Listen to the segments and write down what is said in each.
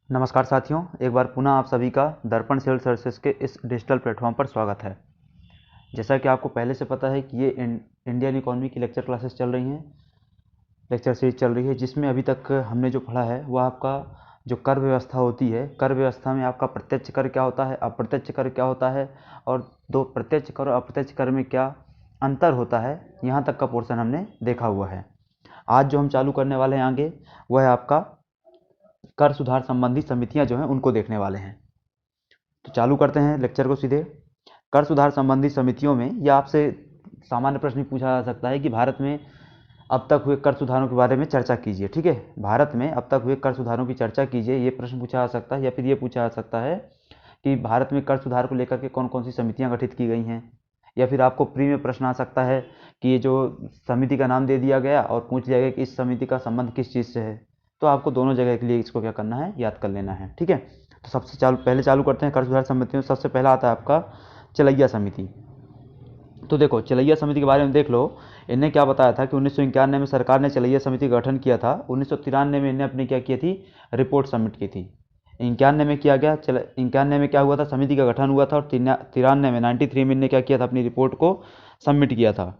नमस्कार साथियों, एक बार पुनः आप सभी का दर्पण सिविल सर्विसेज के इस डिजिटल प्लेटफॉर्म पर स्वागत है। जैसा कि आपको पहले से पता है कि ये इंडियन इकोनॉमी की लेक्चर क्लासेस चल रही हैं, लेक्चर सीरीज चल रही है, जिसमें अभी तक हमने जो पढ़ा है वह आपका जो कर व्यवस्था होती है, कर व्यवस्था में आपका प्रत्यक्ष कर क्या होता है, अप्रत्यक्ष कर क्या होता है और दो प्रत्यक्ष कर और अप्रत्यक्ष कर में क्या अंतर होता है, यहाँ तक का पोर्शन हमने देखा हुआ है। आज जो हम चालू करने वाले हैं आगे, वह है आपका कर सुधार संबंधी समितियां जो हैं उनको देखने वाले हैं। तो चालू करते हैं लेक्चर को सीधे। कर सुधार संबंधी समितियों में यह आपसे सामान्य प्रश्न पूछा जा सकता है कि भारत में अब तक हुए कर सुधारों के बारे में चर्चा कीजिए। ठीक है, भारत में अब तक हुए कर सुधारों की चर्चा कीजिए, ये प्रश्न पूछा जा सकता है। या फिर ये पूछा जा सकता है कि भारत में कर सुधार को लेकर के कौन कौन सी समितियां गठित की गई हैं। या फिर आपको प्री में प्रश्न आ सकता है कि ये जो समिति का नाम दे दिया गया और पूछ लिया गया कि इस समिति का संबंध किस चीज़ से है। तो आपको दोनों जगह के लिए इसको क्या करना है, याद कर लेना है। ठीक है, तो सबसे पहले चालू करते हैं कर सुधार समितियों। सबसे पहला आता है आपका चलैया समिति। तो देखो, चलैया समिति के बारे में देख लो। इन्हें क्या बताया था कि 1991 में सरकार ने चलैया समिति का गठन किया था। 1993 में इन्हें अपनी क्या की थी, रिपोर्ट सबमिट की थी। 91 में किया गया, 91 में क्या हुआ था, समिति का गठन हुआ था। और 93 में 93 में इन्हें क्या किया था, अपनी रिपोर्ट को सबमिट किया था।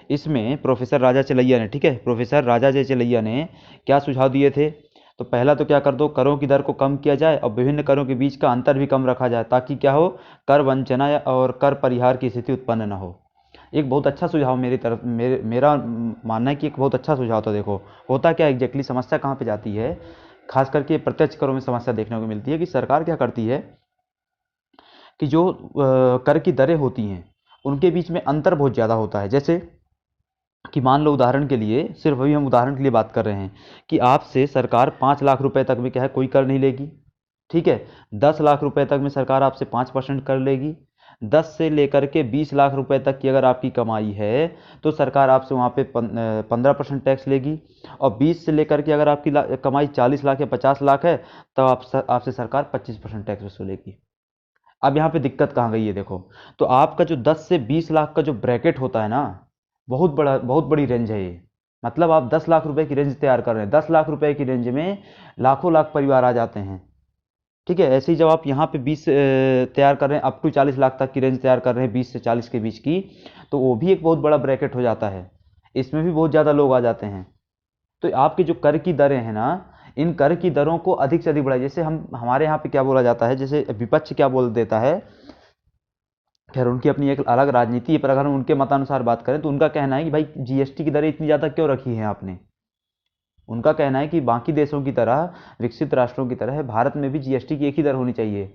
इसमें प्रोफेसर राजा चलैया ने, ठीक है, प्रोफेसर राजा जे चलैया ने क्या सुझाव दिए थे। तो पहला तो क्या कर दो, करों की दर को कम किया जाए और विभिन्न करों के बीच का अंतर भी कम रखा जाए, ताकि क्या हो, कर वंचना और कर परिहार की स्थिति उत्पन्न न हो। एक बहुत अच्छा सुझाव मेरा मानना है कि एक बहुत अच्छा सुझाव था। देखो होता क्या एग्जैक्टली, समस्या कहाँ पे जाती है, खास करके प्रत्यक्ष करों में समस्या देखने को मिलती है कि सरकार क्या करती है कि जो कर की दरें होती हैं उनके बीच में अंतर बहुत ज़्यादा होता है। जैसे कि मान लो, उदाहरण के लिए, सिर्फ अभी हम उदाहरण के लिए बात कर रहे हैं कि आपसे सरकार 5 लाख रुपए तक में क्या है, कोई कर नहीं लेगी। ठीक है, 10 लाख रुपए तक में सरकार आपसे 5% कर लेगी। 10 से लेकर के 20 लाख रुपए तक की अगर आपकी कमाई है तो सरकार आपसे वहाँ पे 15% टैक्स लेगी। और 20 से लेकर के अगर आपकी कमाई 40 लाख या 50 लाख है तो आपसे सरकार 25% टैक्स वसूलेगी। अब यहाँ पे दिक्कत कहाँ गई है, देखो। तो आपका जो 10 से 20 लाख का जो ब्रैकेट होता है ना, बहुत बड़ी रेंज है ये। मतलब आप 10 लाख रुपए की रेंज तैयार कर रहे हैं। 10 लाख रुपए की रेंज में लाखों लाख परिवार आ जाते हैं। ठीक है, ऐसे ही जब आप यहाँ पे 20 तैयार कर रहे हैं, अप टू 40 लाख तक की रेंज तैयार कर रहे हैं, 20 से 40 के बीच की, तो वो भी एक बहुत बड़ा ब्रैकेट हो जाता है। इसमें भी बहुत ज़्यादा लोग आ जाते हैं। तो आपकी जो कर की दरें हैं ना, इन कर की दरों को अधिक से अधिक बढ़ाइए। जैसे हमारे यहाँ पे क्या बोला जाता है, जैसे विपक्ष क्या बोल देता है, खैर उनकी अपनी एक अलग राजनीति है, पर अगर हम उनके मतानुसार बात करें तो उनका कहना है कि भाई जीएसटी की दरें इतनी ज़्यादा क्यों रखी हैं आपने। उनका कहना है कि बाकी देशों की तरह, विकसित राष्ट्रों की तरह भारत में भी जीएसटी की एक ही दर होनी चाहिए।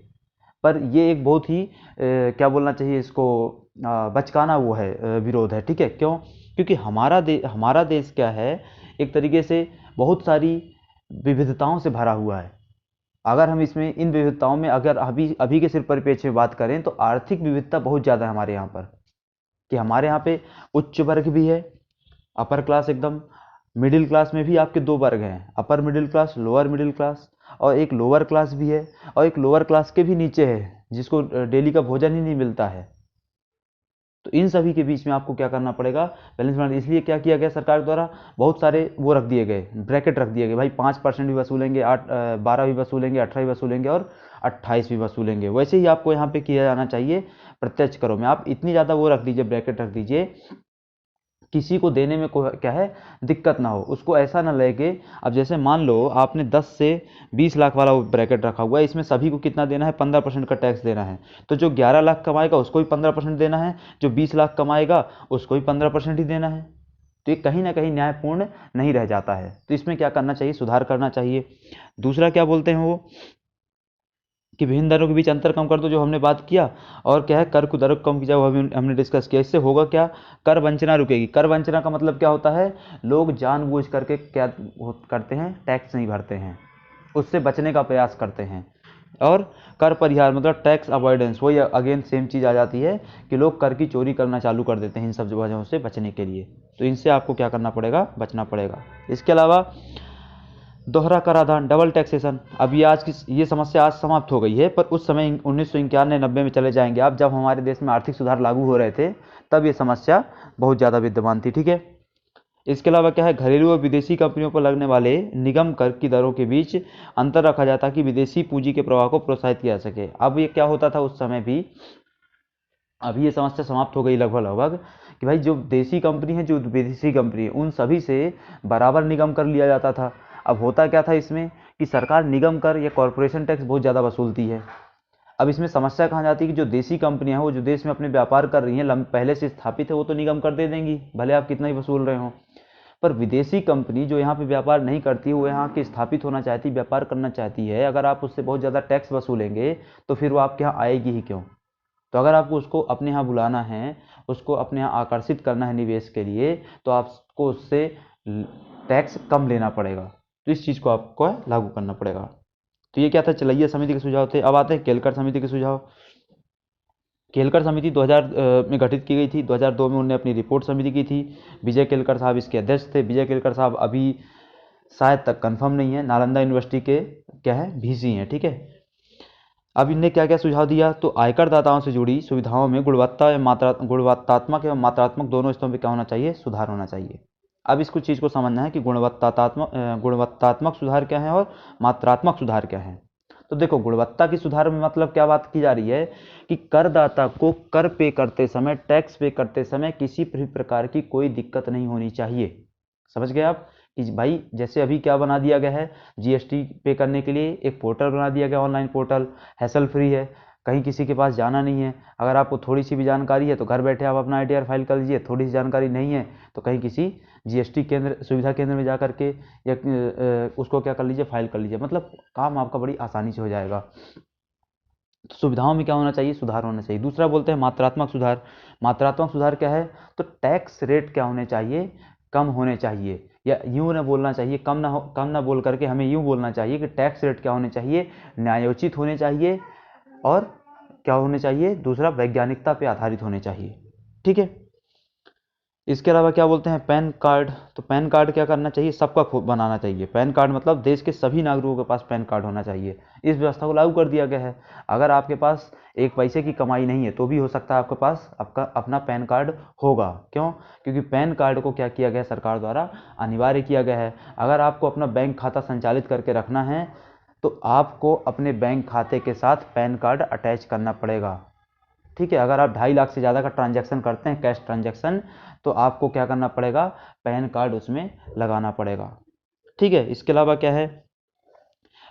पर ये एक बहुत ही क्या बोलना चाहिए इसको, बचकाना वो है, विरोध है। ठीक है, क्यों? क्योंकि हमारा देश क्या है, एक तरीके से बहुत सारी विविधताओं से भरा हुआ है। अगर हम इसमें इन विविधताओं में अगर अभी अभी के सिर्फ परिप्रेक्ष्य में बात करें तो आर्थिक विविधता बहुत ज़्यादा है हमारे यहाँ पर। कि हमारे यहाँ पे उच्च वर्ग भी है, अपर क्लास एकदम। मिडिल क्लास में भी आपके दो वर्ग हैं, upper middle class, lower middle class. और एक लोअर क्लास भी है, और एक लोअर क्लास के भी नीचे है जिसको डेली का भोजन ही नहीं मिलता है। तो इन सभी के बीच में आपको क्या करना पड़ेगा, बैलेंस बनाना। इसलिए क्या किया गया सरकार द्वारा, बहुत सारे वो रख दिए गए, ब्रैकेट रख दिए गए। भाई 5% भी वसूलेंगे, 12 भी वसूलेंगे, 18 भी वसूलेंगे और 28 भी वसूलेंगे। वैसे ही आपको यहाँ पे किया जाना चाहिए प्रत्यक्ष करों में। आप इतनी ज़्यादा वो रख दीजिए, ब्रैकेट रख दीजिए, किसी को देने में कोई क्या है, दिक्कत ना हो, उसको ऐसा ना लगे। अब जैसे मान लो आपने 10 से 20 लाख वाला वो ब्रैकेट रखा हुआ है, इसमें सभी को कितना देना है, 15% का टैक्स देना है। तो जो 11 लाख कमाएगा उसको भी 15% देना है, जो 20 लाख कमाएगा उसको भी 15% ही देना है। तो ये कहीं ना कहीं न्यायपूर्ण नहीं रह जाता है। तो इसमें क्या करना चाहिए, सुधार करना चाहिए। दूसरा क्या बोलते हैं वो, कि विभिन्न दरों के बीच अंतर कम कर दो, जो हमने बात किया। और क्या है, कर को दर को कम की जाए, वो हमने डिस्कस किया। इससे होगा क्या, कर वंचना रुकेगी। कर वंचना का मतलब क्या होता है, लोग जानबूझ करके क्या करते हैं, टैक्स नहीं भरते हैं, उससे बचने का प्रयास करते हैं। और कर परिहार मतलब टैक्स अवॉइडेंस, वही अगेन सेम चीज़ आ जाती है कि लोग कर की चोरी करना चालू कर देते हैं इन सब वजहों से बचने के लिए। तो इनसे आपको क्या करना पड़ेगा, बचना पड़ेगा। इसके अलावा दोहरा कराधान, डबल टैक्सेशन। अब ये समस्या आज समाप्त हो गई है, पर उस समय 1991-90 में चले जाएंगे आप, जब हमारे देश में आर्थिक सुधार लागू हो रहे थे, तब ये समस्या बहुत ज़्यादा विद्यमान थी। ठीक है, इसके अलावा क्या है, घरेलू और विदेशी कंपनियों पर लगने वाले निगम कर की दरों के बीच अंतर रखा जाता है कि विदेशी पूंजी के प्रवाह को प्रोत्साहित किया जा सके। अब ये क्या होता था उस समय भी, अभी ये समस्या समाप्त हो गई लगभग लगभग, कि भाई जो देसी कंपनी है जो विदेशी कंपनी है उन सभी से बराबर निगम कर लिया जाता था। अब होता क्या था इसमें कि सरकार निगम कर या कॉरपोरेशन टैक्स बहुत ज़्यादा वसूलती है। अब इसमें समस्या कहाँ जाती है कि जो देसी कंपनियां हैं वो जो देश में अपने व्यापार कर रही हैं, पहले से स्थापित है, वो तो निगम कर दे देंगी भले आप कितना ही वसूल रहे हो। पर विदेशी कंपनी जो यहाँ पे व्यापार नहीं करती, वो यहाँ के स्थापित होना चाहती, व्यापार करना चाहती है, अगर आप उससे बहुत ज़्यादा टैक्स वसूलेंगे तो फिर वो आपके यहाँ आएगी ही क्यों। तो अगर आपको उसको अपने यहाँ बुलाना है, उसको अपने यहाँ आकर्षित करना है निवेश के लिए, तो आपको उससे टैक्स कम लेना पड़ेगा। तो इस चीज़ को आपको लागू करना पड़ेगा। तो ये क्या था, चलैया समिति के सुझाव थे। अब आते हैं केलकर समिति के सुझाव। केलकर समिति 2000 में गठित की गई थी। 2002 में उन्होंने अपनी रिपोर्ट समिति की थी। विजय केलकर साहब इसके अध्यक्ष थे। विजय केलकर साहब अभी शायद तक कंफर्म नहीं है, नालंदा यूनिवर्सिटी के क्या है, वीसी हैं, ठीक है। अब इनने क्या क्या सुझाव दिया, तो आयकर दाताओं से जुड़ी सुविधाओं में गुणवत्तात्मक एवं मात्रात्मक दोनों स्तरों पर क्या होना चाहिए, सुधार होना चाहिए। अब इसको चीज़ को समझना है कि गुणवत्तात्मक सुधार क्या है और मात्रात्मक सुधार क्या है। तो देखो, गुणवत्ता की सुधार में मतलब क्या बात की जा रही है कि करदाता को कर पे करते समय, टैक्स पे करते समय किसी भी प्रकार की कोई दिक्कत नहीं होनी चाहिए। समझ गए आप कि भाई जैसे अभी क्या बना दिया गया है, जीएसटी पे करने के लिए एक पोर्टल बना दिया गया, ऑनलाइन पोर्टल, हैसल फ्री है, कहीं किसी के पास जाना नहीं है। अगर आपको थोड़ी सी भी जानकारी है तो घर बैठे आप अपना आईटीआर फाइल कर लीजिए, थोड़ी सी जानकारी नहीं है तो कहीं किसी जीएसटी केंद्र, सुविधा केंद्र में जा करके या उसको क्या कर लीजिए, फाइल कर लीजिए। मतलब काम आपका बड़ी आसानी से हो जाएगा। तो सुविधाओं में क्या होना चाहिए, सुधार होना चाहिए। दूसरा बोलते हैं मात्रात्मक सुधार। मात्रात्मक सुधार क्या है, तो टैक्स रेट क्या होने चाहिए, कम होने चाहिए, या यूँ ना बोलना चाहिए, कम ना बोल करके हमें यूँ बोलना चाहिए कि टैक्स रेट क्या होने चाहिए, न्यायोचित होने चाहिए, और क्या होने चाहिए, दूसरा वैज्ञानिकता पे आधारित होने चाहिए, ठीक है। इसके अलावा क्या बोलते हैं, पैन कार्ड। तो पैन कार्ड क्या करना चाहिए, सबका बनाना चाहिए। पैन कार्ड मतलब देश के सभी नागरिकों के पास पैन कार्ड होना चाहिए। इस व्यवस्था को लागू कर दिया गया है। अगर आपके पास एक पैसे की कमाई नहीं है तो भी हो सकता है आपके पास आपका अपना पैन कार्ड होगा। क्यों? क्योंकि पैन कार्ड को क्या किया गया, सरकार द्वारा अनिवार्य किया गया है। अगर आपको अपना बैंक खाता संचालित करके रखना है तो आपको अपने बैंक खाते के साथ पैन कार्ड अटैच करना पड़ेगा, ठीक है। अगर आप 2.5 लाख से ज़्यादा का ट्रांजैक्शन करते हैं, कैश ट्रांजैक्शन, तो आपको क्या करना पड़ेगा, पैन कार्ड उसमें लगाना पड़ेगा, ठीक है। इसके अलावा क्या है,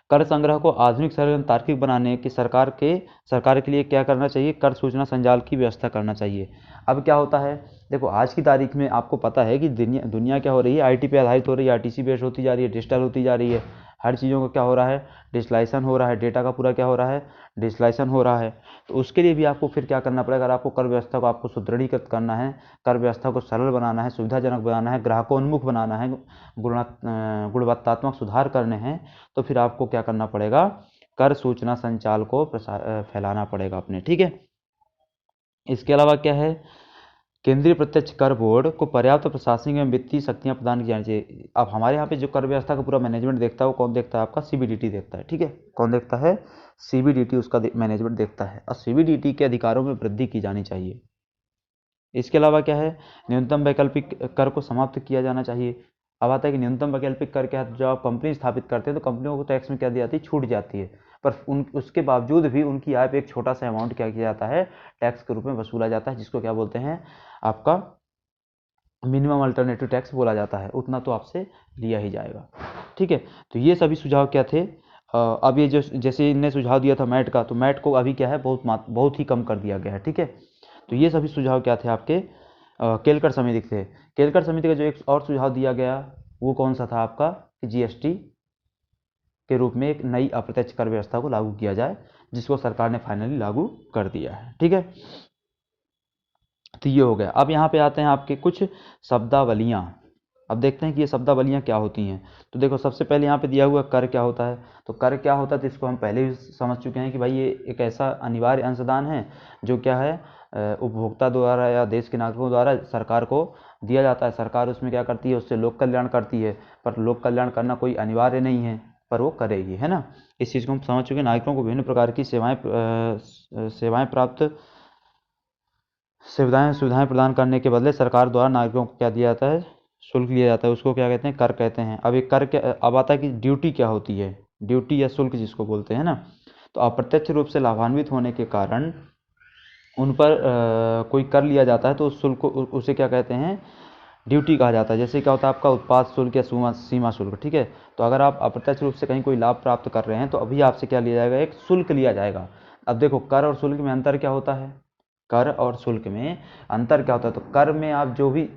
कर संग्रह को आधुनिक, सरल एवं तार्किक बनाने की सरकार के लिए क्या करना चाहिए, कर सूचना संजाल की व्यवस्था करना चाहिए। अब क्या होता है, देखो आज की तारीख में आपको पता है कि दुनिया क्या हो रही है, आईटी पे आधारित हो रही है, आरटीसी बेस्ड होती जा रही है, डिजिटल होती जा रही है। हर चीज़ों का क्या हो रहा है, डिजिटलाइजेशन हो रहा है, डेटा का पूरा क्या हो रहा है, डिजिटलाइजेशन हो रहा है। तो उसके लिए भी आपको फिर क्या करना पड़ेगा, अगर आपको कर व्यवस्था को आपको सुदृढ़ीकृत करना है, कर व्यवस्था को सरल बनाना है, सुविधाजनक बनाना है, ग्राहकोन्मुख बनाना है, गुणवत्तात्मक सुधार करने हैं, तो फिर आपको क्या करना पड़ेगा, कर सूचना संचाल को फैलाना पड़ेगा अपने, ठीक है। इसके अलावा क्या है, केंद्रीय प्रत्यक्ष कर बोर्ड को पर्याप्त प्रशासनिक एवं वित्तीय शक्तियां प्रदान की जानी चाहिए। अब हमारे यहाँ पे जो कर व्यवस्था का पूरा मैनेजमेंट देखता है वो कौन देखता है, आपका सीबीडीटी देखता है, ठीक है। कौन देखता है, सीबीडीटी उसका मैनेजमेंट देखता है, और सीबीडीटी के अधिकारों में वृद्धि की जानी चाहिए। इसके अलावा क्या है, न्यूनतम वैकल्पिक कर को समाप्त किया जाना चाहिए। अब आता है कि न्यूनतम वैकल्पिक कर क्या है, जब आप कंपनी स्थापित करते हैं तो कंपनियों को टैक्स में क्या दी जाती है, छूट जाती है, पर उसके बावजूद भी उनकी आय पे एक छोटा सा अमाउंट क्या किया जाता है, टैक्स के रूप में वसूला जाता है, जिसको क्या बोलते हैं, आपका मिनिमम अल्टरनेटिव टैक्स बोला जाता है। उतना तो आपसे लिया ही जाएगा, ठीक है। तो ये सभी सुझाव क्या थे। अब ये जो जैसे इनने सुझाव दिया था मैट का, तो मैट को अभी क्या है, बहुत ही कम कर दिया गया है, ठीक है। तो ये सभी सुझाव क्या थे आपके, केलकर समिति थे। केलकर समिति का जो एक और सुझाव दिया गया वो कौन सा था आपका, कि जीएसटी के रूप में एक नई अप्रत्यक्ष कर व्यवस्था को लागू किया जाए, जिसको सरकार ने फाइनली लागू कर दिया है, ठीक है। तो ये हो गया। अब यहाँ पे आते हैं आपके कुछ शब्दावलियाँ। अब देखते हैं कि ये शब्दावलियाँ क्या होती हैं। तो देखो, सबसे पहले यहाँ पे दिया हुआ कर क्या होता है। तो कर क्या होता है, तो इसको हम पहले भी समझ चुके हैं कि भाई ये एक ऐसा अनिवार्य अंशदान है जो क्या है, उपभोक्ता द्वारा या देश के नागरिकों द्वारा सरकार को दिया जाता है। सरकार उसमें क्या करती है, उससे लोक कल्याण करती है, पर लोक कल्याण करना कोई अनिवार्य नहीं है, पर वो करेगी, है ना। इस चीज़ को हम समझ चुके हैं। नागरिकों को विभिन्न प्रकार की सुविधाएं प्रदान करने के बदले सरकार द्वारा नागरिकों को क्या दिया जाता है, शुल्क लिया जाता है उसको क्या कहते हैं, कर कहते हैं। अब एक कर के अब आता है कि ड्यूटी क्या होती है, ड्यूटी या शुल्क जिसको बोलते हैं ना। तो अप्रत्यक्ष रूप से लाभान्वित होने के कारण उन पर कोई कर लिया जाता है तो उस शुल्क को उसे क्या कहते हैं, ड्यूटी कहा जाता है। जैसे क्या होता है आपका उत्पाद शुल्क या सीमा शुल्क, ठीक है। तो अगर आप अप्रत्यक्ष रूप से कहीं कोई लाभ प्राप्त कर रहे हैं तो अभी आपसे क्या लिया जाएगा, एक शुल्क लिया जाएगा। अब देखो कर और शुल्क में अंतर क्या होता है, कर और शुल्क में अंतर क्या होता है। तो कर में आप जो भी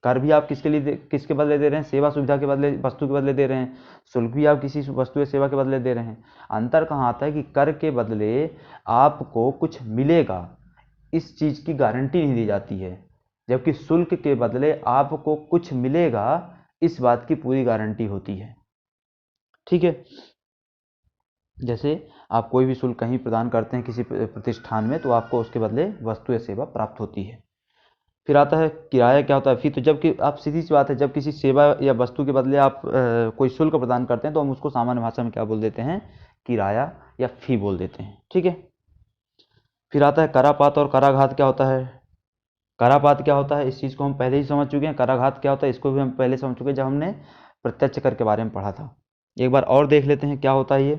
कर भी आप किसके लिए किसके बदले दे रहे हैं, सेवा सुविधा के बदले, वस्तु के बदले दे रहे हैं। शुल्क भी आप किसी वस्तु या सेवा के बदले दे रहे हैं। अंतर कहाँ आता है कि कर के बदले आपको कुछ मिलेगा, इस चीज़ की गारंटी नहीं दी जाती है, जबकि शुल्क के बदले आपको कुछ मिलेगा, इस बात की पूरी गारंटी होती है। ठीक है। जैसे आप कोई भी शुल्क कहीं प्रदान करते हैं किसी प्रतिष्ठान में तो आपको उसके बदले वस्तु या सेवा प्राप्त होती है। फिर आता है किराया क्या होता है फी। तो जब आप सीधी सी बात है, जब किसी सेवा या वस्तु के बदले आप कोई शुल्क प्रदान करते हैं तो हम उसको सामान्य भाषा में क्या बोल देते हैं, किराया या फी बोल देते हैं। ठीक है। फिर आता है करापात और कराघात क्या होता है। करापात क्या होता है, इस चीज़ को हम पहले ही समझ चुके हैं। कराघात क्या होता है, इसको भी हम पहले समझ चुके हैं जब हमने प्रत्यक्ष कर के बारे में पढ़ा था। एक बार और देख लेते हैं क्या होता है ये।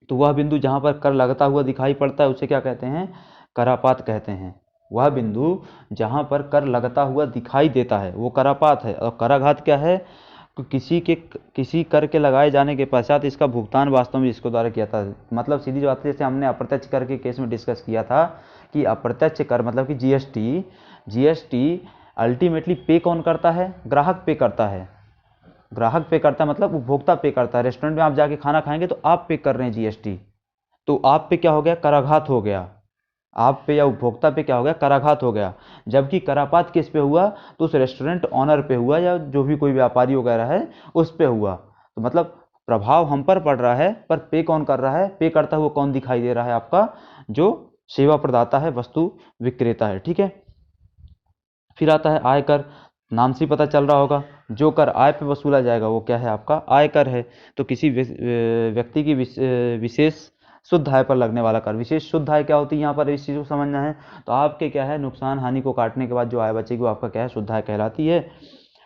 तो वह बिंदु जहाँ पर कर लगता हुआ दिखाई पड़ता है उसे क्या कहते हैं, करापात कहते हैं। वह बिंदु जहाँ पर कर लगता हुआ दिखाई देता है वो करापात है। और कराघात क्या है, किसी कर के लगाए जाने के पश्चात इसका भुगतान वास्तव में इसको द्वारा किया था। मतलब सीधी बात है, जैसे हमने अप्रत्यक्ष कर के केस में डिस्कस किया था कि अप्रत्यक्ष कर मतलब कि जीएसटी अल्टीमेटली पे कौन करता है, ग्राहक पे करता है। ग्राहक पे करता है मतलब उपभोक्ता पे करता है। रेस्टोरेंट में आप जाके खाना खाएंगे तो आप पे कर रहे हैं जीएसटी, तो आप पे क्या हो गया, कराघात हो गया। आप पे या उपभोक्ता पे क्या हो गया, कराघात हो गया। जबकि करापात किस पे हुआ, तो उस रेस्टोरेंट ऑनर पे हुआ या जो भी कोई व्यापारी वगैरह है उस पे हुआ। तो मतलब प्रभाव हम पर पड़ रहा है पर पे कौन कर रहा है, पे करता हुआ कौन दिखाई दे रहा है, आपका जो सेवा प्रदाता है, वस्तु विक्रेता है। ठीक है। फिर आता है आयकर। नाम से ही पता चल रहा होगा जो कर आय पे वसूला जाएगा वो क्या है, आपका आयकर है। तो किसी व्यक्ति की विशेष शुद्ध आय पर लगने वाला कर। विशेष शुद्ध आय क्या होती है यहाँ पर, इस चीज़ को समझना है। तो आपके क्या है, नुकसान हानि को काटने के बाद जो आय बचेगी वो आपका क्या है, शुद्ध आय कहलाती है।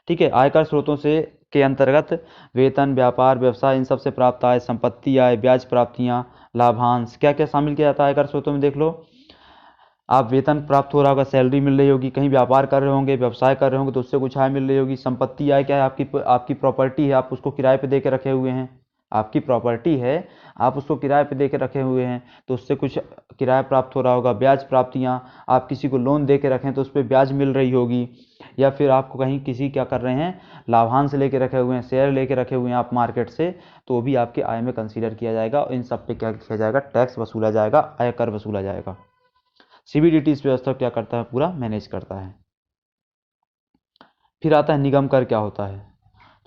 ठीक है। आयकर स्रोतों से के अंतर्गत वेतन, व्यापार, व्यवसाय, इन सब से प्राप्त आय, संपत्ति आय, ब्याज प्राप्तियाँ, लाभांश, क्या क्या शामिल किया जाता है आयकर स्रोतों में, देख लो। आप वेतन प्राप्त हो रहा होगा, सैलरी मिल रही होगी, कहीं व्यापार कर रहे होंगे, व्यवसाय कर रहे होंगे तो उससे कुछ आय मिल रही होगी। संपत्ति आय क्या है, आपकी प्रॉपर्टी है, आप उसको किराए पे दे के रखे हुए हैं। आपकी प्रॉपर्टी है, आप उसको किराए पे दे के रखे हुए हैं तो उससे कुछ किराया प्राप्त हो रहा होगा। ब्याज प्राप्तियाँ, आप किसी को लोन दे के रखें तो उस पर ब्याज मिल रही होगी। या फिर आपको कहीं किसी क्या कर रहे हैं, लाभांश लेके रखे हुए हैं, शेयर लेके रखे हुए हैं आप मार्केट से, तो वो भी आपके आय में कंसीडर किया जाएगा। और इन सब पे क्या किया जाएगा, टैक्स वसूला जाएगा, आयकर वसूला जाएगा। सीबीडीटी इस व्यवस्था क्या करता है, पूरा मैनेज करता है। फिर आता है निगम कर क्या होता है।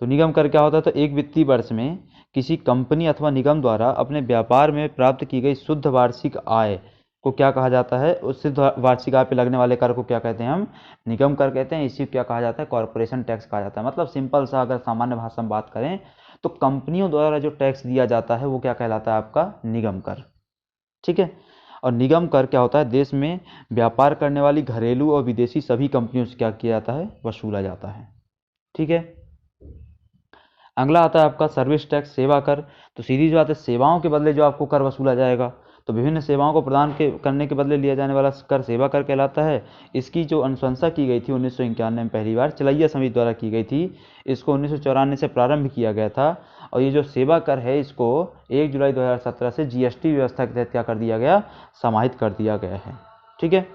तो निगम कर क्या होता है, तो एक वित्तीय वर्ष में किसी कंपनी अथवा निगम द्वारा अपने व्यापार में प्राप्त की गई शुद्ध वार्षिक आय को क्या कहा जाता है, उस शुद्ध वार्षिक आय पे लगने वाले कर को क्या कहते हैं, हम निगम कर कहते हैं। इसी को क्या कहा जाता है, कॉरपोरेशन टैक्स कहा जाता है। मतलब सिंपल सा अगर सामान्य भाषा में बात करें तो कंपनियों द्वारा जो टैक्स दिया जाता है वो क्या कहलाता है, आपका निगम कर। ठीक है। और निगम कर क्या होता है, देश में व्यापार करने वाली घरेलू और विदेशी सभी कंपनियों से क्या किया जाता है, वसूला जाता है। ठीक है। अगला आता है आपका सर्विस टैक्स, सेवा कर। तो सीधी बात है, सेवाओं के बदले जो आपको कर वसूला जाएगा। तो विभिन्न सेवाओं को करने के बदले लिया जाने वाला कर सेवा कर कहलाता है। इसकी जो अनुशंसा की गई थी 1991 में पहली बार चलैया समिति द्वारा की गई थी। इसको 1994 से प्रारंभ किया गया था। और ये जो सेवा कर है इसको 1 जुलाई 2017 से जीएसटी व्यवस्था के तहत क्या कर दिया गया, समाहित कर दिया गया है। ठीक है।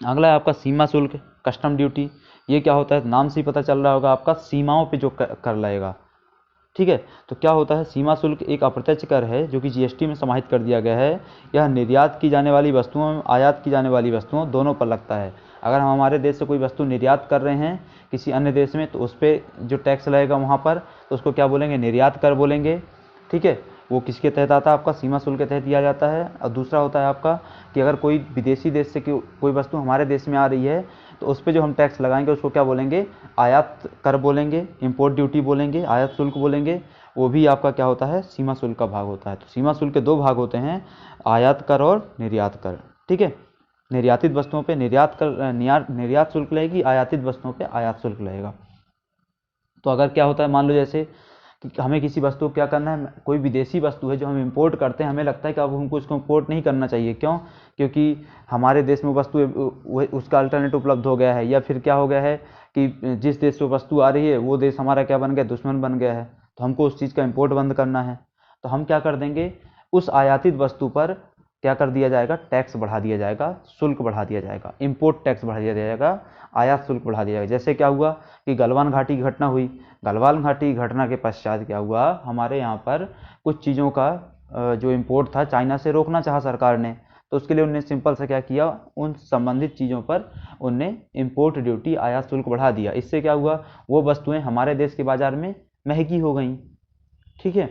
अगला है आपका सीमा शुल्क, कस्टम ड्यूटी। ये क्या होता है, नाम से ही पता चल रहा होगा, आपका सीमाओं पे जो कर लगेगा। ठीक है। तो क्या होता है, सीमा शुल्क एक अप्रत्यक्ष कर है जो कि जीएसटी में समाहित कर दिया गया है। यह निर्यात की जाने वाली वस्तुओं एवं आयात की जाने वाली वस्तुओं दोनों पर लगता है। अगर हम हमारे देश से कोई वस्तु निर्यात कर रहे हैं किसी अन्य देश में तो उस पर जो टैक्स लगेगा वहाँ पर, तो उसको क्या बोलेंगे, निर्यात कर बोलेंगे। ठीक है। वो किसके तहत आता है, आपका सीमा शुल्क के तहत दिया जाता है। और दूसरा होता है आपका कि अगर कोई विदेशी देश से कोई वस्तु हमारे देश में आ रही है तो उस पर जो हम टैक्स लगाएंगे उसको क्या बोलेंगे, आयात कर बोलेंगे, इंपोर्ट ड्यूटी बोलेंगे, आयात शुल्क बोलेंगे। वो भी आपका क्या होता है, सीमा शुल्क का भाग होता है। तो सीमा शुल्क के 2 भाग होते हैं, आयात कर और निर्यात कर। ठीक है। निर्यातित वस्तुओं पे निर्यात शुल्क लगेगी, आयातित वस्तुओं पे आयात शुल्क लगेगा। तो अगर क्या होता है, मान लो जैसे कि हमें किसी वस्तु को क्या करना है, कोई विदेशी वस्तु है जो हम इंपोर्ट करते हैं, हमें लगता है कि अब हमको इसको इंपोर्ट नहीं करना चाहिए। क्यों? क्योंकि हमारे देश में वस्तु उसका अल्टरनेट उपलब्ध हो गया है, या फिर क्या हो गया है कि जिस देश से वस्तु आ रही है वो देश हमारा क्या बन गया, दुश्मन बन गया है। तो हमको उस चीज़ का इंपोर्ट बंद करना है, तो हम क्या कर देंगे, उस आयातित वस्तु पर क्या कर दिया जाएगा, टैक्स बढ़ा दिया जाएगा, शुल्क बढ़ा दिया जाएगा, इंपोर्ट टैक्स बढ़ा दिया जाएगा, आयात शुल्क बढ़ा दिया जाएगा। जैसे क्या हुआ कि गलवान घाटी की घटना हुई, गलवान घाटी की घटना के पश्चात क्या हुआ, हमारे यहाँ पर कुछ चीज़ों का जो इंपोर्ट था चाइना से रोकना चाहा सरकार ने, तो उसके लिए उनने सिंपल से क्या किया, उन संबंधित चीज़ों पर उनने इंपोर्ट ड्यूटी, आयात शुल्क बढ़ा दिया। इससे क्या हुआ, वो वस्तुएं हमारे देश के बाज़ार में महंगी हो गई। ठीक है,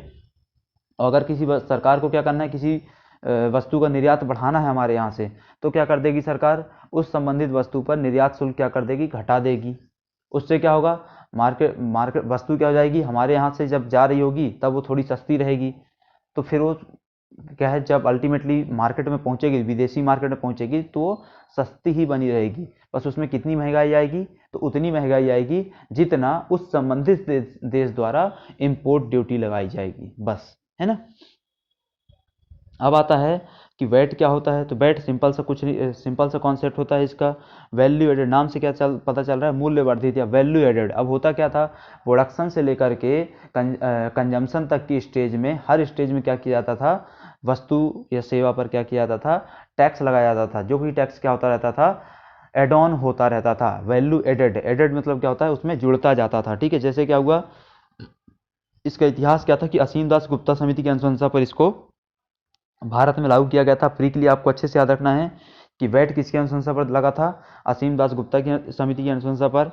और अगर किसी सरकार को क्या करना है, किसी वस्तु का निर्यात बढ़ाना है हमारे यहाँ से, तो क्या कर देगी सरकार, उस संबंधित वस्तु पर निर्यात शुल्क क्या कर देगी, घटा देगी। उससे क्या होगा, मार्केट वस्तु क्या हो जाएगी, हमारे यहाँ से जब जा रही होगी तब वो थोड़ी सस्ती रहेगी, तो फिर वो क्या है, जब अल्टीमेटली मार्केट में पहुँचेगी, विदेशी मार्केट में पहुँचेगी, तो सस्ती ही बनी रहेगी। बस उसमें कितनी महंगाई आएगी, तो उतनी महंगाई आएगी जितना उस संबंधित देश द्वारा इंपोर्ट ड्यूटी लगाई जाएगी, बस, है ना। अब आता है कि वैट क्या होता है। तो वैट सिंपल सा कुछ नहीं, सिंपल सा कॉन्सेप्ट होता है इसका, वैल्यू एडेड। नाम से क्या पता चल रहा है, मूल्य वर्धित या वैल्यू एडेड। अब होता क्या था, प्रोडक्शन से लेकर के कंजम्पशन तक की स्टेज में, हर स्टेज में क्या किया जाता था, वस्तु या सेवा पर क्या किया जाता था, टैक्स लगाया जाता था, जो कि टैक्स क्या होता रहता था, एड ऑन होता रहता था। वैल्यू एडेड, एडेड मतलब क्या होता है, उसमें जुड़ता जाता था। ठीक है, जैसे क्या हुआ, इसका इतिहास क्या था कि असीम दास गुप्ता समिति की अनुशंसा पर इसको भारत में लागू किया गया था। फ्री के लिए आपको अच्छे से याद रखना है कि वैट किसकी अनुशंसा पर लगा था, असीम दास गुप्ता की समिति की अनुशंसा पर।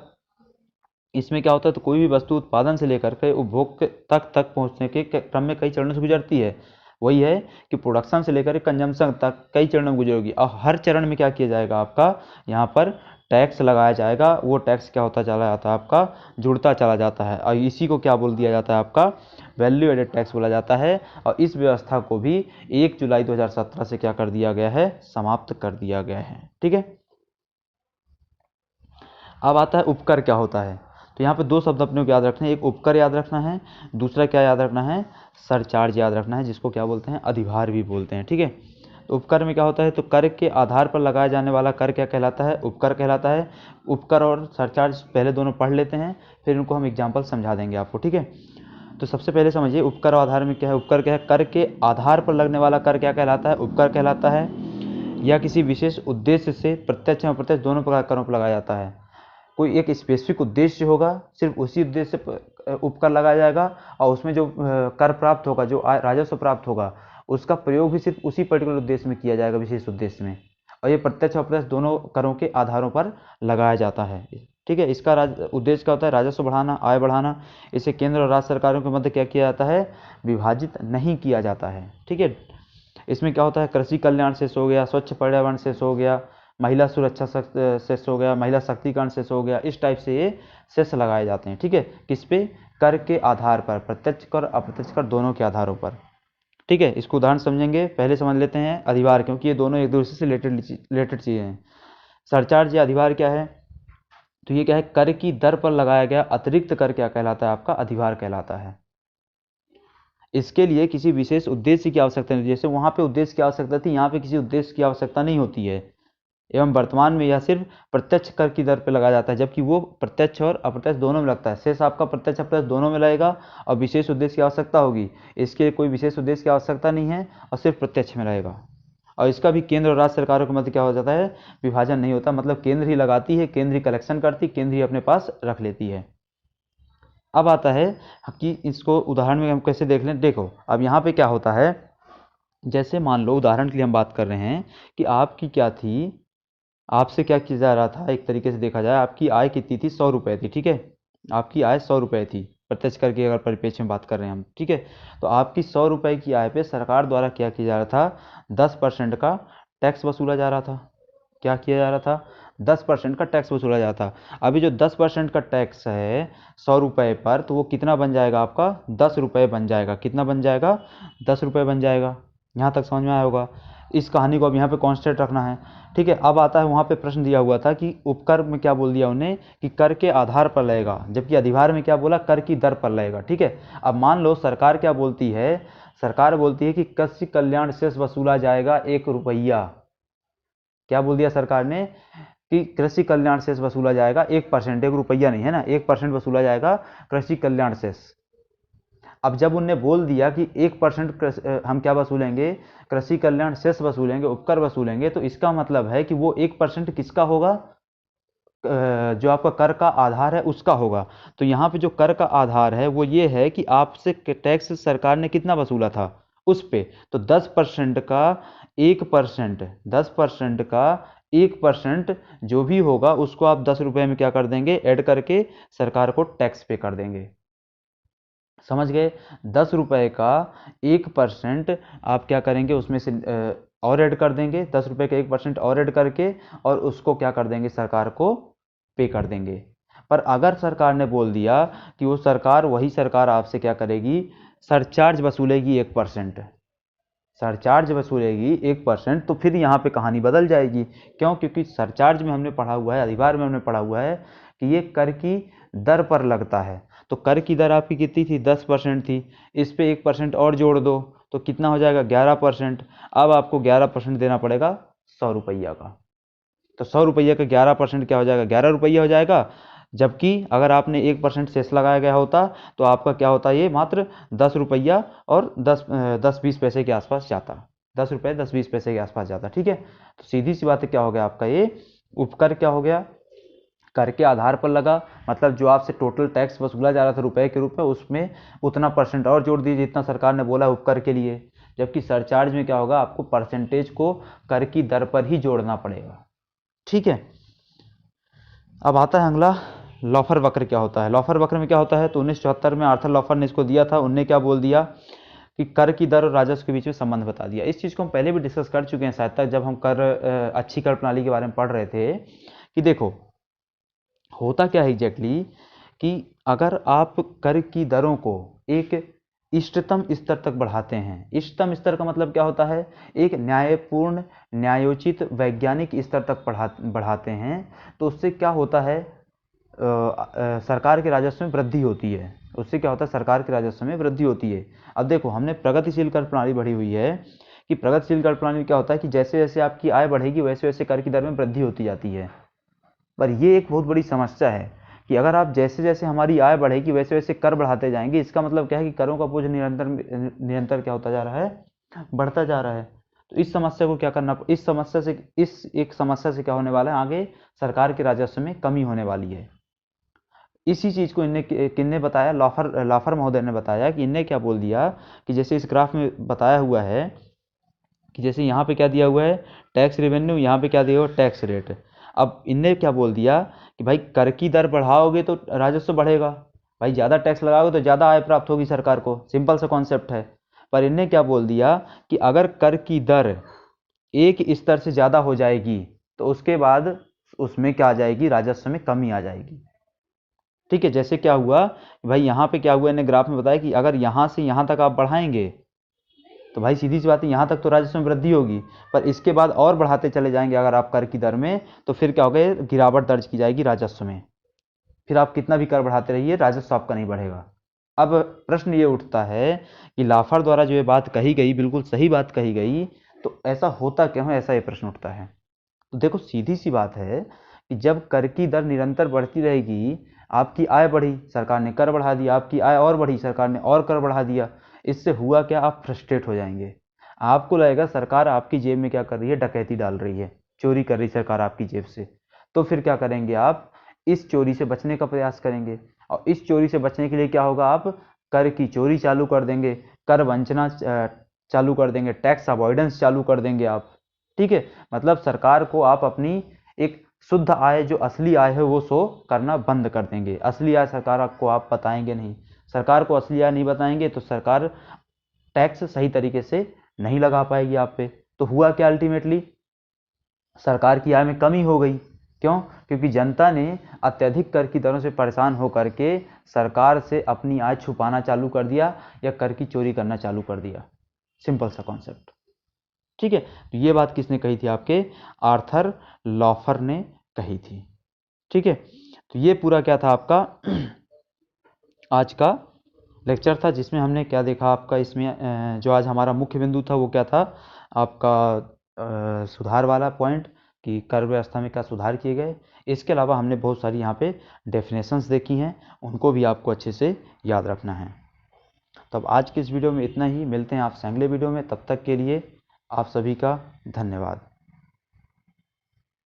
इसमें क्या होता है, तो कोई भी वस्तु उत्पादन से लेकर के उपभोग तक पहुंचने के क्रम में कई चरणों से गुजरती है। वही है कि प्रोडक्शन से लेकर कंजम्पशन तक कई चरणों में गुजरेगी, और हर चरण में क्या किया जाएगा, आपका यहाँ पर टैक्स लगाया जाएगा। वो टैक्स क्या होता चला जाता है, आपका जुड़ता चला जाता है, और इसी को क्या बोल दिया जाता है, आपका वैल्यू एडेड टैक्स बोला जाता है। और इस व्यवस्था को भी 1 जुलाई 2017 से क्या कर दिया गया है, समाप्त कर दिया गया है। ठीक है, अब आता है उपकर क्या होता है। तो यहाँ पे दो शब्द अपने को याद रखना है, एक उपकर याद रखना है, दूसरा क्या याद रखना है, सरचार्ज याद रखना है, जिसको क्या बोलते हैं, अधिभार भी बोलते हैं। ठीक है, तो उपकर में क्या होता है, तो कर के आधार पर लगाया जाने वाला कर क्या कहलाता है, उपकर कहलाता है। उपकर और सरचार्ज पहले दोनों पढ़ लेते हैं, फिर इनको हम एग्जाम्पल समझा देंगे आपको। ठीक है, तो सबसे पहले समझिए उपकर और आधार में क्या है। उपकर क्या है, कर के आधार पर लगने वाला कर क्या कहलाता है, उपकर कहलाता है। या किसी विशेष उद्देश्य से प्रत्यक्ष और अप्रत्यक्ष दोनों प्रकार करों पर लगाया जाता है। कोई एक स्पेसिफिक उद्देश्य होगा, सिर्फ उसी उद्देश्य से उपकर लगाया जाएगा, और उसमें जो कर प्राप्त होगा, जो राजस्व प्राप्त होगा, उसका प्रयोग भी सिर्फ उसी पर्टिकुलर उद्देश्य में किया जाएगा, विशेष उद्देश्य में। और ये प्रत्यक्ष और अप्रत्यक्ष दोनों करों के आधारों पर लगाया जाता है। ठीक है, इसका उद्देश्य क्या होता है, राजस्व बढ़ाना, आय बढ़ाना। इसे केंद्र और राज्य सरकारों के मध्य क्या किया जाता है, विभाजित नहीं किया जाता है। ठीक है, इसमें क्या होता है, कृषि कल्याण सेस हो गया, स्वच्छ पर्यावरण सेस हो गया, महिला सुरक्षा सेस हो गया, महिला शक्तिकरण सेस हो गया। इस टाइप से ये सेस लगाए जाते हैं। ठीक है, किस पे, कर के आधार पर, प्रत्यक्ष कर अप्रत्यक्ष कर दोनों के आधारों पर। ठीक है, इसको उदाहरण समझेंगे। पहले समझ लेते हैं अधिभार, क्योंकि ये दोनों एक दूसरे से रिलेटेड चीज़ें हैं। सरचार्ज या अधिभार क्या है, तो ये क्या है, कर की दर पर लगाया गया अतिरिक्त कर क्या कहलाता है, आपका अधिभार कहलाता है। इसके लिए किसी विशेष उद्देश्य की आवश्यकता नहीं, जैसे वहाँ पे उद्देश्य की आवश्यकता थी, यहाँ पे किसी उद्देश्य की आवश्यकता नहीं होती है। एवं वर्तमान में यह सिर्फ प्रत्यक्ष कर की दर पर लगाया जाता है, जबकि वो प्रत्यक्ष और अप्रत्यक्ष दोनों में लगता है। शेष आपका प्रत्यक्ष अप्रत्यक्ष दोनों में लगेगा, और विशेष उद्देश्य की आवश्यकता होगी, इसके कोई विशेष उद्देश्य की आवश्यकता नहीं है, और सिर्फ प्रत्यक्ष में रहेगा। और इसका भी केंद्र और राज्य सरकारों के मध्य क्या हो जाता है, विभाजन नहीं होता। मतलब केंद्र ही लगाती है, केंद्र ही कलेक्शन करती, केंद्र ही अपने पास रख लेती है। अब आता है कि इसको उदाहरण में हम कैसे देख लें। देखो, अब यहाँ पे क्या होता है, जैसे मान लो उदाहरण के लिए हम बात कर रहे हैं कि आपकी क्या थी, आपसे क्या किया जा रहा था, एक तरीके से देखा जाए, आपकी आय कितनी थी, 100 रुपये थी। ठीक है, आपकी आय 100 रुपये थी, प्रत्यक्ष कर के अगर परिप्रेक्ष्य में बात कर रहे हैं हम। ठीक है, तो आपकी 100 रुपये की आय पे सरकार द्वारा क्या किया जा रहा था, 10% का टैक्स वसूला जा रहा था। क्या किया जा रहा था, 10% का टैक्स वसूला जाता था। अभी जो 10% का टैक्स है 100 रुपये पर, तो वो कितना बन जाएगा, आपका 10 रुपये बन जाएगा। कितना बन जाएगा, 10 रुपये बन जाएगा। यहाँ तक समझ में आया होगा। इस कहानी को अब यहाँ पे कांस्टेंट रखना है। ठीक है, अब आता है वहाँ पे प्रश्न दिया हुआ था कि उपकर में क्या बोल दिया उन्हें कि कर के आधार पर लगेगा, जबकि अधिभार में क्या बोला, कर की दर पर लगेगा। ठीक है, अब मान लो सरकार क्या बोलती है, सरकार बोलती है कि कृषि कल्याण सेस वसूला जाएगा 1 रुपया। क्या बोल दिया सरकार ने कि कृषि कल्याण सेस वसूला जाएगा 1%, 1 रुपया नहीं है ना, 1% वसूला जाएगा कृषि कल्याण सेस। अब जब उनने बोल दिया कि 1% हम क्या वसूलेंगे, कृषि कल्याण सेस वसूलेंगे, उपकर वसूलेंगे, तो इसका मतलब है कि वो 1% किसका होगा, जो आपका कर का आधार है उसका होगा। तो यहाँ पे जो कर का आधार है वो ये है कि आपसे टैक्स सरकार ने कितना वसूला था उस पे, तो 10% का 1%, 10% का 1% जो भी होगा उसको आप 10 रुपये में क्या कर देंगे, ऐड करके सरकार को टैक्स पे कर देंगे। समझ गए, 10 रुपये का 1% आप क्या करेंगे उसमें से और ऐड कर देंगे, 10 रुपये का 1% और ऐड करके, और उसको क्या कर देंगे, सरकार को पे कर देंगे। पर अगर सरकार ने बोल दिया कि वो सरकार, वही सरकार आपसे क्या करेगी, सरचार्ज वसूलेगी 1%, सरचार्ज वसूलेगी 1%, तो फिर यहाँ पे कहानी बदल जाएगी। क्यों, क्योंकि सरचार्ज में हमने पढ़ा हुआ है, अधिभार में हमने पढ़ा हुआ है कि ये कर की दर पर लगता है। तो कर की दर आपकी कितनी थी, 10% थी, इस पे 1% और जोड़ दो तो कितना हो जाएगा, 11%। अब आपको 11% देना पड़ेगा 100 रुपया का। तो 100 रुपये का 11% क्या हो जाएगा, 11 रुपया हो जाएगा। जबकि अगर आपने 1% सेस लगाया गया होता तो आपका क्या होता, ये मात्र 10 रुपया और 10-20 पैसे के आसपास जाता, 10 रुपये 10-20 पैसे के आसपास जाता। ठीक है, तो सीधी सी बात है, क्या हो गया आपका ये उपकर, क्या हो गया, कर के आधार पर लगा, मतलब जो आपसे टोटल टैक्स वसूला जा रहा था रुपए के रूप में, उसमें उतना परसेंट और जोड़ दीजिए जितना सरकार ने बोला उपकर के लिए। जबकि सरचार्ज में क्या होगा, आपको परसेंटेज को कर की दर पर ही जोड़ना पड़ेगा। ठीक है, अब आता है अगला, लॉफर वक्र क्या होता है। लॉफर वक्र में क्या होता है, तो 1974 में आर्थर लॉफर ने इसको दिया था। उनने क्या बोल दिया कि कर की दर और राजस्व के बीच में संबंध बता दिया। इस चीज़ को हम पहले भी डिस्कस कर चुके हैं शायद तक, जब हम अच्छी कर प्रणाली के बारे में पढ़ रहे थे कि देखो होता क्या है एग्जैक्टली, कि अगर आप कर की दरों को एक इष्टतम स्तर तक बढ़ाते हैं, इष्टतम स्तर का मतलब क्या होता है, एक न्यायपूर्ण, न्यायोचित, वैज्ञानिक स्तर तक बढ़ाते हैं, तो उससे क्या होता है, सरकार के राजस्व में वृद्धि होती है। उससे क्या होता है, सरकार के राजस्व में वृद्धि होती है। अब देखो हमने प्रगतिशील कर प्रणाली बढ़ी हुई है कि प्रगतिशील कर प्रणाली में क्या होता है कि जैसे जैसे आपकी आय बढ़ेगी वैसे वैसे कर की दर में वृद्धि होती जाती है। पर ये एक बहुत बड़ी समस्या है कि अगर आप जैसे जैसे हमारी आय बढ़ेगी वैसे वैसे कर बढ़ाते जाएंगे, इसका मतलब क्या है कि करों का बोझ निरंतर निरंतर क्या होता जा रहा है, बढ़ता जा रहा है। तो इस समस्या को क्या करना, इस समस्या से, इस एक समस्या से क्या होने वाला है, आगे सरकार के राजस्व में कमी होने वाली है। इसी चीज़ को किन्ने बताया, लाफर महोदय ने बताया कि इनने क्या बोल दिया कि जैसे इस ग्राफ में बताया हुआ है कि जैसे यहाँ पे क्या दिया हुआ है, टैक्स रेवेन्यू, यहाँ पे क्या दिया हुआ है, टैक्स रेट। अब इनने क्या बोल दिया कि भाई कर की दर बढ़ाओगे तो राजस्व बढ़ेगा, भाई ज़्यादा टैक्स लगाओगे तो ज़्यादा आय प्राप्त होगी सरकार को, सिंपल सा कॉन्सेप्ट है। पर इनने क्या बोल दिया कि अगर कर की दर एक स्तर से ज़्यादा हो जाएगी तो उसके बाद उसमें क्या आ जाएगी, राजस्व में कमी आ जाएगी। ठीक है, जैसे क्या हुआ भाई, यहाँ पे क्या हुआ, इन्हें ग्राफ में बताया कि अगर यहाँ से यहाँ तक आप बढ़ाएंगे तो भाई सीधी सी बात है, यहाँ तक तो राजस्व में वृद्धि होगी, पर इसके बाद और बढ़ाते चले जाएंगे अगर आप कर की दर में, तो फिर क्या होगा, गिरावट दर्ज की जाएगी राजस्व में। फिर आप कितना भी कर बढ़ाते रहिए, राजस्व आपका नहीं बढ़ेगा। अब प्रश्न ये उठता है कि लाफर द्वारा जो ये बात कही गई, बिल्कुल सही बात कही गई, तो ऐसा होता क्यों है, ऐसा ये प्रश्न उठता है। तो देखो सीधी सी बात है कि जब कर की दर निरंतर बढ़ती रहेगी, आपकी आय बढ़ी, सरकार ने कर बढ़ा दिया, आपकी आय और बढ़ी, सरकार ने और कर बढ़ा दिया, इससे हुआ क्या, आप फ्रस्ट्रेट हो जाएंगे। आपको लगेगा सरकार आपकी जेब में क्या कर रही है, डकैती डाल रही है, चोरी कर रही है सरकार आपकी जेब से। तो फिर क्या करेंगे आप, इस चोरी से बचने का प्रयास करेंगे, और इस चोरी से बचने के लिए क्या होगा, आप कर की चोरी चालू कर देंगे, कर वंचना चालू कर देंगे, टैक्स अवॉइडेंस चालू कर देंगे आप। ठीक है, मतलब सरकार को आप अपनी एक शुद्ध आय, जो असली आय है वो शो करना बंद कर देंगे। असली आय सरकार को आप बताएंगे नहीं, सरकार को असली आय नहीं बताएंगे तो सरकार टैक्स सही तरीके से नहीं लगा पाएगी आप पे। तो हुआ क्या, अल्टीमेटली सरकार की आय में कमी हो गई। क्यों, क्योंकि जनता ने अत्यधिक कर की दरों से परेशान होकर के सरकार से अपनी आय छुपाना चालू कर दिया या कर की चोरी करना चालू कर दिया। सिंपल सा कॉन्सेप्ट। ठीक है, तो ये बात किसने कही थी? आपके आर्थर लॉफर ने कही थी। ठीक है, तो ये पूरा क्या था आपका आज का लेक्चर था, जिसमें हमने क्या देखा आपका इसमें जो आज हमारा मुख्य बिंदु था वो क्या था आपका सुधार वाला पॉइंट, कि कर व्यवस्था में क्या सुधार किए गए। इसके अलावा हमने बहुत सारी यहाँ पे डेफिनेशंस देखी हैं, उनको भी आपको अच्छे से याद रखना है। तब आज की इस वीडियो में इतना ही, मिलते हैं आपसे अगले वीडियो में, तब तक के लिए आप सभी का धन्यवाद।